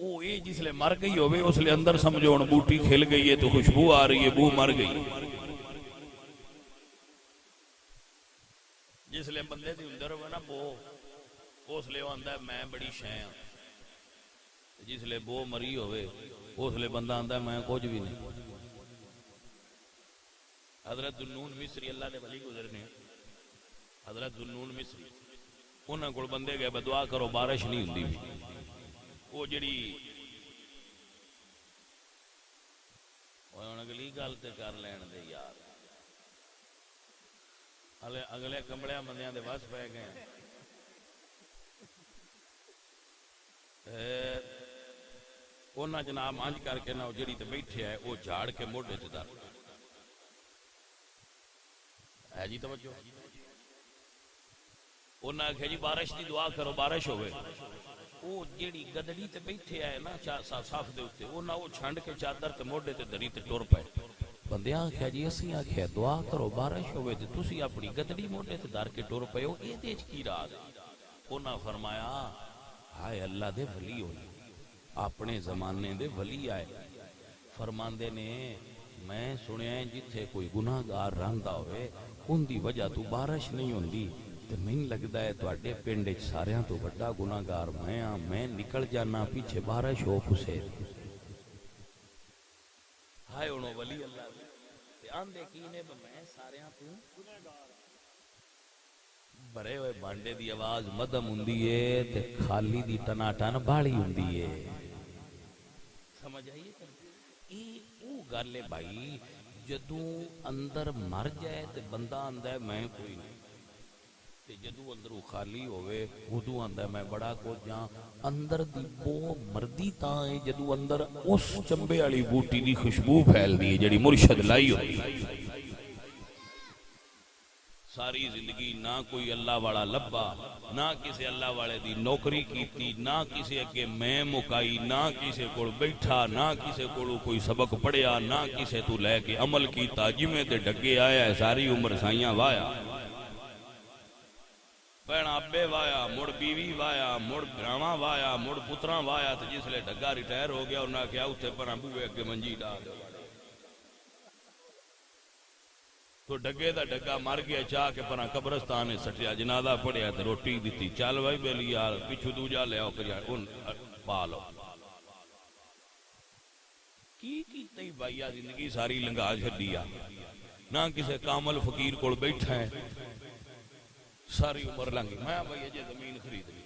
او اے جس لے مر گئی ہوئے اس لے اندر سمجھو ان بوٹی کھل گئی ہے تو خوشبو آ رہی ہے بو مر گئی جس لے بندے دی اندر ہوئے نا بو اس لے وہ اندر میں بڑی شیں جس لے بو مری ہوئے اس لے بندہ اندر میں کچھ بھی نہیں حضرت ذوالنون مصری اللہ نے ولی گزرنے حضرت ذوالنون مصری انہاں کول بندے گئے بدعا کرو بارش نہیں ہوندی وہ جڑی اگلی گل تے کر لین دے یار اگلے کمبڑیا بندیاں دے بس پہ گئے انہاں جناب مانج کر کے نہ جڑی تے بیٹھے ہے وہ جھاڑ کے موڈے تے در ہے جی توجہ انہاں آکھیا جی بارش دی دعا کرو بارش ہوئے وہ جیڑی گدڑی تے بیٹھے آئے نا صاف دے ہوتے وہ نہ وہ چھنڈ کے چادر تے موڈے تے دری تے ٹور پائے بندیاں آکھیا جی اسی آکھیا دعا کرو بارش ہوئے تے تسی اپنی گدڑی موڈے تے دار کے ٹور پائے ہو یہ دیچ کی راز انہاں فرمایا ہائے اللہ دے ولی ہوئے اپنے زمانے دے ولی آئے فرماندے نے میں سنیا جتھے کوئی گناہگار رہندا ہوئے ان دی وجہ تو بارش نہیں ہوندی تے مین لگدا ہے تواڈے پنڈ وچ ساریاں تو بڑا گناہگار میں نکل جانا پیچھے بارش ہو کسے ہائے انہوں ولی اللہ تے آندے کی نے میں ساریاں تو بڑے ہوئے بانڈے دی آواز مدم ہوندی ہے تے خالی دی ٹناٹن بالی ہوندی ہے سمجھ آئیے او گل ہے بھائی جدوں اندر مر جائے تے بندہ آندا ہے میں کوئی نہیں تے جدوں اندروں خالی ہوئے ادوں آندا ہے میں بڑا کچھ جاں اندر دی بو مردی تاں ہے جدوں اندر اس چمبے والی بوٹی دی خوشبو پھیلدی ہے جڑی مرشد لائی ہوئی ساری زندگی نہ کوئی اللہ والا لبا نہ کسی اللہ والے دی نوکری کیتی نہ کسی اگے میں مکائی نہ کسی کول بیٹھا نہ کسی کولوں کوئی سبق پڑھیا نہ کسی تو لے کے عمل کیتا جویں تے ڈگے آیا ہے ساری عمر سائیاں وایا بہنا ابے وایا مڑ بیوی وایا مڑ بھراواں وایا مڑ پتراں وایا تے جس لے ڈگا ریٹائر ہو گیا انہاں کہیا اوتھے پراں بوئے اگے منجی ڈال تو ڈگے دا ڈگا مر گیا چاہ کے پراں قبرستان نے سٹیا جنازہ پڑھیا تے روٹی دتی چل بھائی بیلی یار پیچھو دوجا لے آؤ کہ ان پا لو کی کیتے بھائی زندگی ساری لنگا چھڈیا نہ کسے کامل فقیر کول بیٹھا ہے ساری عمر لنگی میں بھائی اجے زمین خرید لی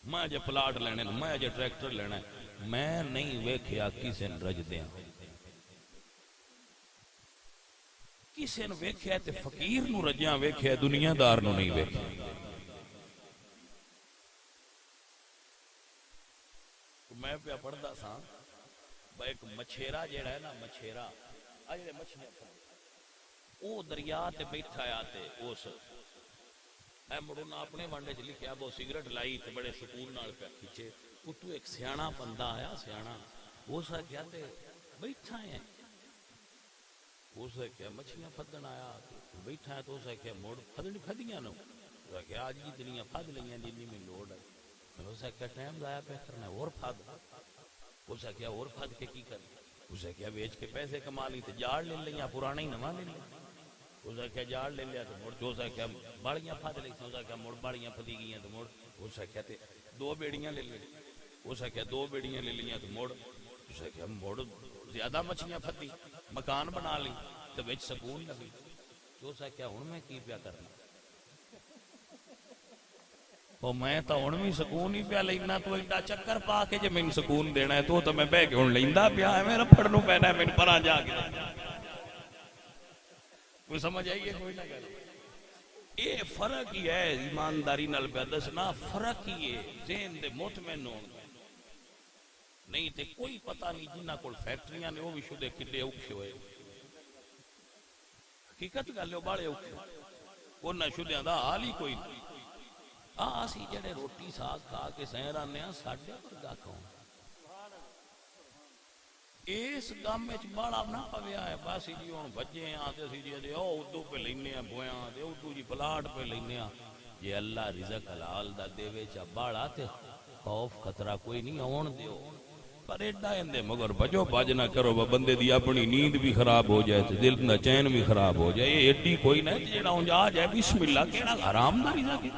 میں اجے پلاٹ لینے میں اجے ٹریکٹر لینا میں نہیں ویکھیا کسے رجدیاں کسے نو ویکھیا تے فقیر نو رجیاں ویکھیا دنیا دار نو نہیں ویکھیا میں پیا پڑھدا سا ایک مچھیرا جیڑا ہے نا مچھیرا آ جڑے مچھلیاں او دریا تے بیٹھا آ تے اس اے مڑنا اپنے وانڈے چ لکھیا وہ سگریٹ لائی تے بڑے سکون نال پیا کھچے اتو ایک سیاںا بندہ آیا سیاںا اس کیا تے بیٹھا ہے اسے کیا مچھلیاں پھدن آیا بیٹھا ہے تو اسے کیا موڑ پھدنی پھدیاں نو اسے کیا آج کی دنیا پھد لیاں جنی میں لوڑ ہے اسے کیا ٹائم ضائع پہ کرنا اور پھد اسے کیا اور پھد کے کی کرنا اسے کیا بیچ کے پیسے کما لی تے جاڑ لے لیاں پرانے ہی نواں لے لیا اسے کیا جاڑ لے لیا تو موڑ جو اسے کیا باڑیاں پھد لی اسے کیا موڑ باڑیاں پھدی گئیاں تو موڑ اسے کیا تے دو بیڑیاں لے لی اسے کیا دو بیڑیاں لے لیاں تو موڑ اسے کیا موڑ زیادہ مچھلیاں پھدی مکان بنا لی تو بچ سکون لگی تو اسے کیا ہن میں کی پیا کرنا او میں تو ہن بھی سکون ہی پیا لینا تو ایڈا چکر پا کے جے مینوں سکون دینا ہے تو میں بہ کے ہن لیندا پیا ہے میرا پھڑنوں پینا ہے مینوں پراں جا کے کوئی سمجھ آئیے کوئی نہ کرے یہ فرق ہی ہے ایمانداری نال پیا دسنا فرق ہی ہے ذہن دے مطمئن ہون نہیں تے کوئی پتہ نہیں جنہ کول فیکٹریاں نے وہ بھی شدے کڈے اوکھے ہوئے حقیقت گل ہے باڑے اوکھے انہاں شدیاں دا حال ہی کوئی نہیں اسی جڑے روٹی ساگ کھا کے سہ رہنے ہاں ساڈے ورگا کون اس گام وچ باڑا نہ پویا ہے بس جی ہن بجے ہاں تے اسی جی او اردو پہ لینے ہاں بویاں تے اردو جی پلاٹ پہ لینے ہاں جے اللہ رزق حلال دا دے چا باڑا تے خوف خطرہ کوئی نہیں آن دیو پر ایڈا اندے مگر بجو باج نہ کرو بندے دی اپنی نیند بھی خراب ہو جائے دل دا چین بھی خراب ہو جائے ایڈی کوئی نہ جیڑا ہوں جا جائے بسم اللہ کیڑا حرام دا رزق ہے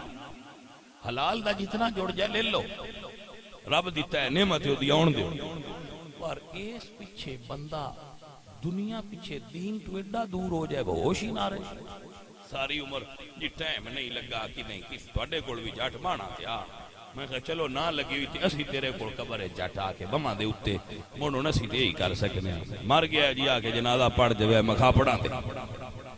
حلال دا جتنا جوڑ جائے لے لو رب دیتا ہے نعمت ہو دی آن دیو پر اس پیچھے بندہ دنیا پیچھے دین تو ایڈا دور ہو جائے ہوش ہی نہ رہے ساری عمر جی ٹائم نہیں لگا کہ نہیں کس تواڈے کول بھی جٹ بانا تیا میں کہا چلو نہ لگی ہوئی تھی اسی تیرے کول قبر جٹ آ کے بما دے اوتے مونوں اسی تے ہی کر سکنے مر گیا جی آ کے جنازہ پڑھ جاوے مکھا پڑھا تے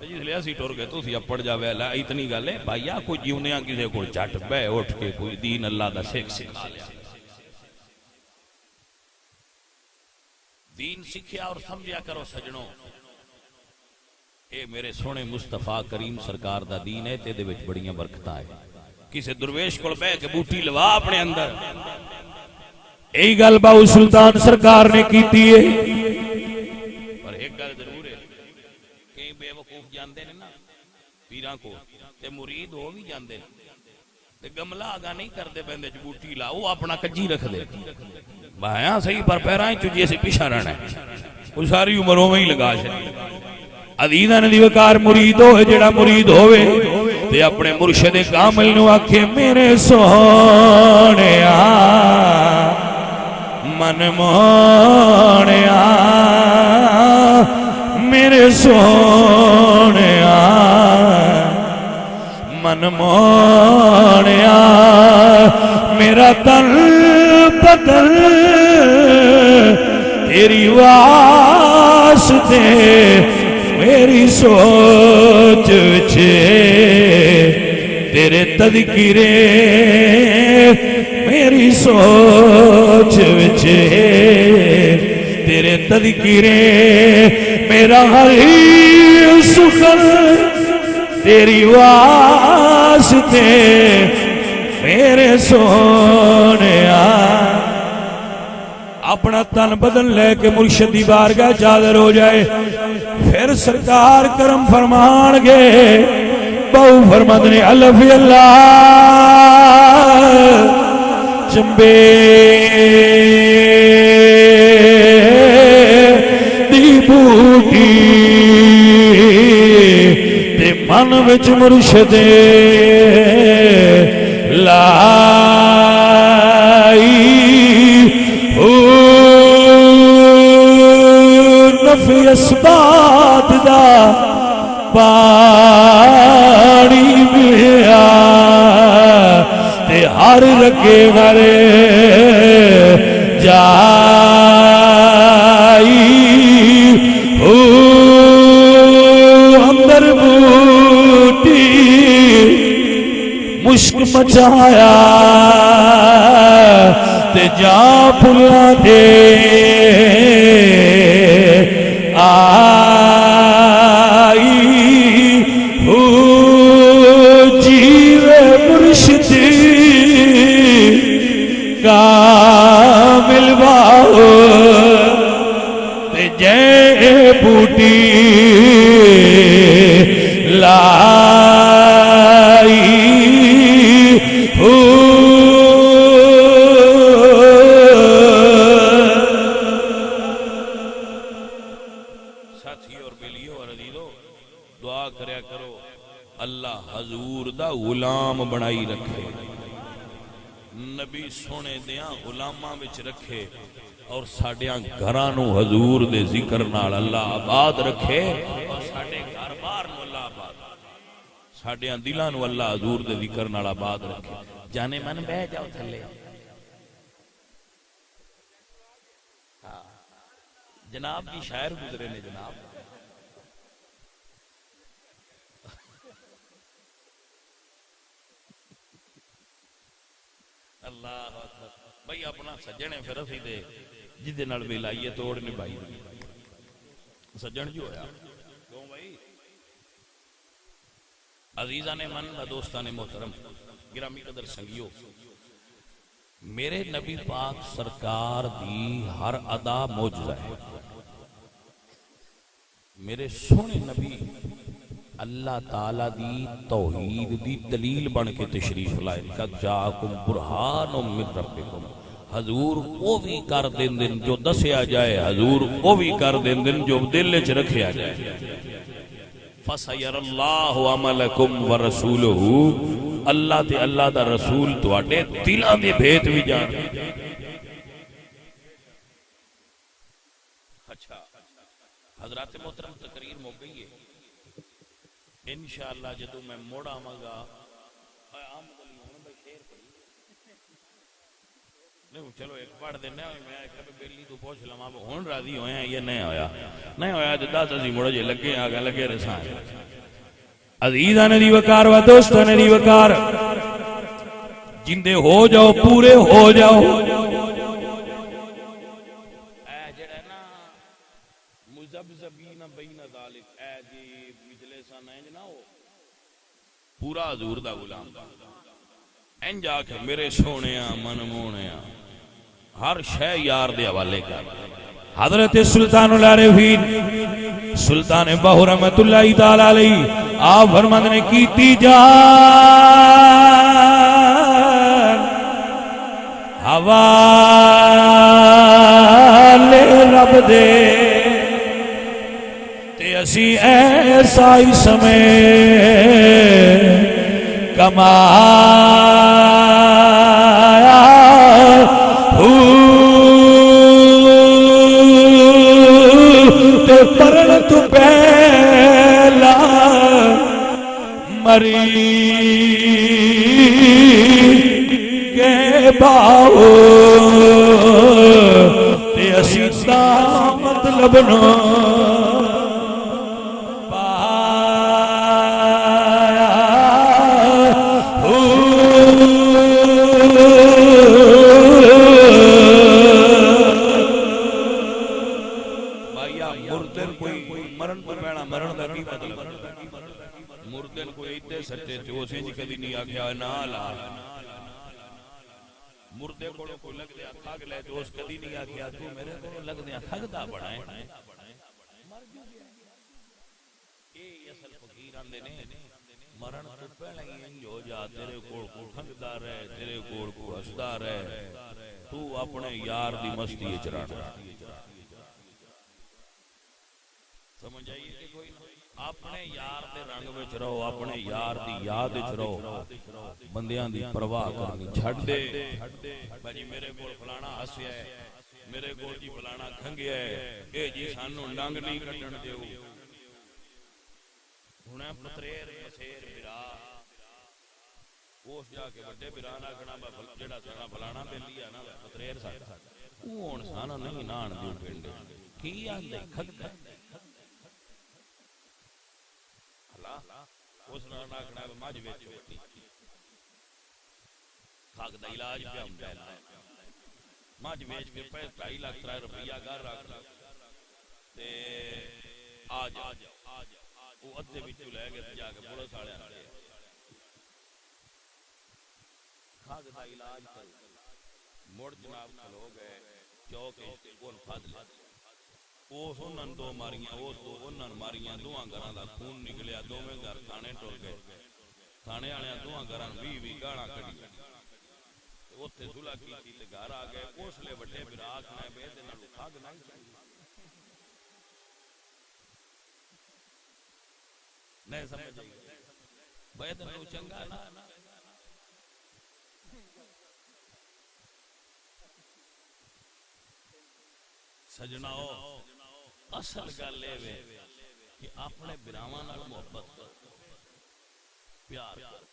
جس لے اسی ٹر گئے تسی پڑھ جاوے لا اتنی گل ہے بھائیا کوئی جیونیاں کسے کول جٹ بہ اٹھ کے کوئی دین اللہ دا سکھ سکھا لیا دین سکھیا اور سمجھیا کرو سجنوں اے میرے سونے مصطفیٰ کریم سرکار دا دین ہے تے دے وچ بڑیاں برکتاں ہے کسے درویش کول بہ کے بوٹی لوا اپنے اندر یہی گل باؤ سلطان سرکار نے کیتی ہے پر ایک گل ضرور ہے کئی بے وقوف جاندے نے نا پیراں کو تے مرید ہو بھی جاندے تے گملا آگا نہیں کرتے پہندے چ بوٹی لا وہ اپنا کجی رکھ دے بایا صحیح پر پیراں چ جیسے پیچھا رہنا ہے وہ ساری عمروں میں ہی لگا چڑی عزیزاں دی وقار مرید ہوئے جڑا مرید ہوئے تے اپنے مرشد کامل نو آکھے میرے سونیا من مونیا میرے سونیا من مونیا میرا تن بدن تیری واسطے میری سوچ وچے تیرے تذکرے میری سوچ وچے تیرے تذکرے میرا ہر سخن تیری واسطے میرے سونیا اپنا تن بدن لے کے مرشد دی بارگاہ حاضر ہو جائے پھر سرکار کرم فرمان گے بہو فرمند نے الف اللہ چمبے دی بوٹی تے من وچ مرشد نفی اسبات دا پانی ملیا تے ہر رگے والے جائی اندر بوٹی مشک مچایا تے جا پھلا دے آئی جیوے مرشدی کامل باہو تے جے بوٹی لائی غلام بنائی رکھے نبی سونے دیاں غلاماں وچ رکھے اور ساڈیاں گھراں نو حضور دے ذکر نال اللہ آباد رکھے اور ساڈے گھر بار نو اللہ آباد ساڈیاں دلاں نو اللہ حضور دے ذکر نال آباد رکھے جانے من بہ جاؤ تھلے جناب کی شاعر گزرے نے جناب اللہ بھائی اپنا سجنے پھر اسی دے جدے نال بھی لائیے توڑ نبھائی سجن جو ہویا کیوں بھائی عزیزان من و دوستان محترم گرامی قدر سنگیو میرے نبی پاک سرکار دی ہر ادا معجزہ ہے میرے سونے نبی اللہ تعالیٰ دی توحید دی دلیل بن کے تشریف لائے قد جاءکم برہان من ربکم حضور وہ بھی کر دن دن جو دسیا جائے حضور وہ بھی کر دن دن جو دل وچ رکھیا جائے فَسَيَرَ اللَّهُ عَمَلَكُمْ وَرَسُولُهُ اللہ تے اللہ دا رسول تواڈے دلاں دے بھیت بھی جان اچھا حضرات محترم تقریر مو گئی ہے انشاءاللہ جدو میں موڑا مگا چلو ایک پڑھ دینا میں کبھی بیلی تو پوچھ لما ہون راضی ہوئے ہیں یہ نہیں ہویا نہیں ہویا تو دس اسی موڑا جے لگے آگا لگے رسائیں عزیزان دی وقار و دوستان دی وقار جندے ہو جاؤ پورے ہو جاؤ جڑا نا مزبزبین بین ذالک اے جی مجلسہ نہیں جنا ہو پورا حضور دا غلام دا این جا کے میرے سونیاں من مونیاں ہر شے یار دے حوالے کر حضرت سلطان العارفین سلطان باہو رحمت اللہ تعالی علیہ آپ فرماندے نے کیتی جا حوالے رب دے تے اسی ایسا ہی سمے کمایا تے پرن تو پہلا مری کے باؤ تے اسی دا مطلب نو سچے جو سی جی کدی نہیں آکھیا نا لا مردے کولوں کوئی لگ دیا کھگ لے جو اس کدی نہیں آکھیا تو میرے کولوں لگ دیا کھگدا بڑا ہے مر جو گیا اے اصل فقیر آندے نے مرن تو پہلے ہی ہو جا تیرے کول کو کھگدا رہے تیرے کول کو ہسدا رہے تو اپنے یار دی مستی وچ رہنا سمجھ آئی کہ کوئی اپنے یار دے رنگ وچ رہو اپنے یار دی یاد وچ رہو بندیاں دی پرواہ کرنی چھڈ دے بھائی میرے کول فلانا ہسیا ہے میرے کول جی فلانا کھنگیا ہے اے جی سانو ڈنگ نہیں کڈن دیو ہن پتریر مسیر برا اس جا کے بڑے برا نہ کھنا جڑا سارا فلانا بیلی ہے نا پتریر ساڈا او ہن سانو نہیں نان دیو پنڈ کی آندے کھگدا اس نے آکھنا ہے مجھ وچ ہوتی کھاگ دا علاج پہ ہوندا ہے مجھ وچ کے 2.5 لاکھ روپیہ گھر رکھ تے آ جا وہ ادھے وچوں لے کے جا کے پولیس والے آندے کھاگ دا علاج کرو مڑ جناب کھلو گئے چوک کول پھد لے اس انہاں دو ماریاں اس دو انہاں ماریاں دوواں گھراں دا خون نکلیا دوویں گھر تھانے ٹر گئے تھانے والے دوواں گھراں 20 گالاں کڈی اوتھے صلح کیتی تے گھر آ گئے اس لے وڈے براق نے بے دے نال کھاگ نہیں نہیں سمجھ آئی بے دے نال چنگا نا سجناؤ اصل گل اے وے کہ اپنے براواں نال محبت کرو پیار کرو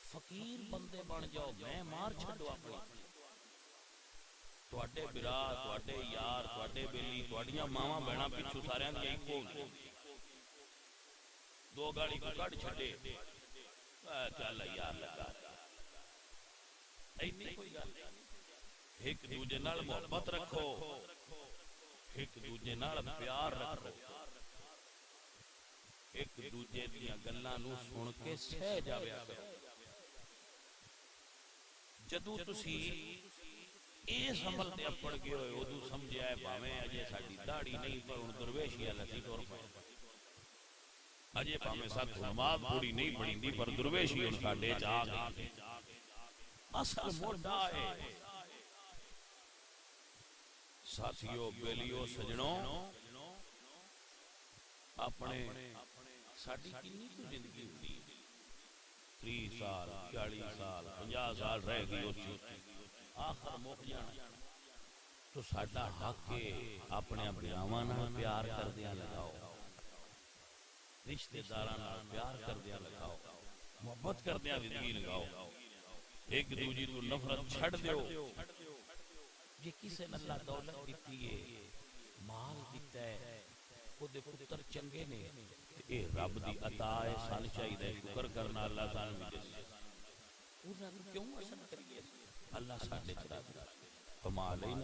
فقیر بندے بن جاؤ میں مار چھڈو اپنی تواڈے برا تواڈے یار تواڈے بیلی تواڈیاں ماواں بہناں پیچھے ساریاں دی اکو دو گاڑی کو کڈ چھڈے چل یار لگا ایتھے کوئی گل ایک دوجے نال محبت رکھو ایک دوجے نال پیار رکھو ایک دوجے دیاں گلاں نو سن کے سہ جاویا کرو جدوں تسی اس عمل تے اپڑ گئے ہوئے ادو سمجھیا ہے بھاویں اجے ساڈی داڑھی نہیں پر ہن درویشی لسی ٹر پئے اجے بھاویں ساتھ نماز پوری نہیں پڑھیندی پر درویشی ہن ساڈے چ آ گئی اصل موڈا ہے ساتھیو بیلیو سجنوں اپنے ساڈی کتنی تو زندگی ہوندی 30 سال 40 سال 50 سال رہ گئی اسی آخر مک جانا تو ساڈا حق ہے اپنے براواں نال پیار کردیاں لگاؤ رشتہ داراں نال پیار کردیاں لگاؤ محبت کردیاں زندگی لگاؤ ایک دوجے تو نفرت چھڑ دیو جے کسے نے اللہ دولت دیتی ہے مال دیتا ہے خود پتر چنگے نے اے رب دی عطا ہے سان چاہیے شکر کرنا اللہ سان بھی انہاں کیوں حسد کریے اللہ ساڈے چ کما لینا